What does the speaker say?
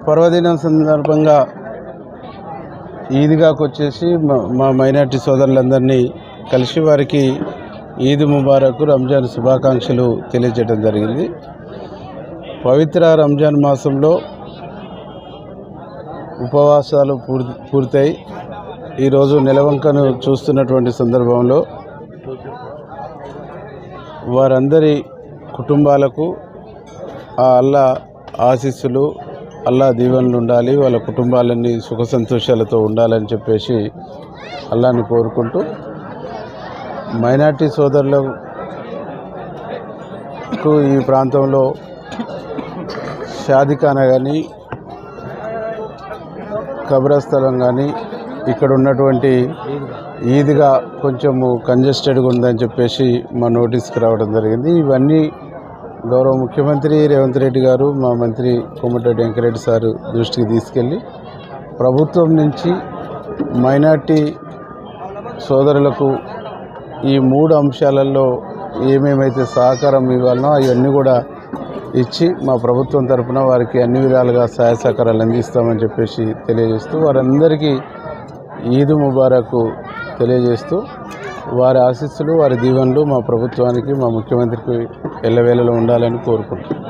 పర్వదినం సందర్భంగా ఈద్గాకు వచ్చేసి మా మైనార్టీ సోదరులందరినీ కలిసి వారికి ఈద్ ముబారక్ రంజాన్ శుభాకాంక్షలు తెలియజేయడం జరిగింది. పవిత్ర రంజాన్ మాసంలో ఉపవాసాలు పూర్తయి ఈరోజు నెలవంకను చూస్తున్నటువంటి సందర్భంలో వారందరి కుటుంబాలకు ఆ అల్లా ఆశీస్సులు అల్లా దీవెనలు ఉండాలి, వాళ్ళ కుటుంబాలన్నీ సుఖ సంతోషాలతో ఉండాలని చెప్పేసి అల్లాని కోరుకుంటూ మైనార్టీ సోదరులకు ఈ ప్రాంతంలో షాదిఖానా కానీ కబ్రస్థలం కానీ ఇక్కడ ఉన్నటువంటి ఈద్గా కొంచెము కంజెస్టెడ్గా ఉందని చెప్పేసి మా నోటీస్కి రావడం జరిగింది. ఇవన్నీ గౌరవ ముఖ్యమంత్రి రేవంత్ రెడ్డి గారు, మా మంత్రి కోమటిరెడ్డి వెంకరెడ్డి సారు దృష్టికి తీసుకెళ్ళి ప్రభుత్వం నుంచి మైనార్టీ సోదరులకు ఈ 3 అంశాలలో ఏమేమైతే సహకారం ఇవ్వాలనో అవన్నీ కూడా ఇచ్చి మా ప్రభుత్వం తరఫున వారికి అన్ని విధాలుగా సహాయ సహకారాలు అందిస్తామని చెప్పేసి తెలియజేస్తూ వారందరికీ ఈద్ ముబారక్ తెలియజేస్తూ వారి ఆశీస్సులు వారి దీవెనలు మా ప్రభుత్వానికి మా ముఖ్యమంత్రికి ఎల్లవేళలో ఉండాలని కోరుకుంటున్నాను.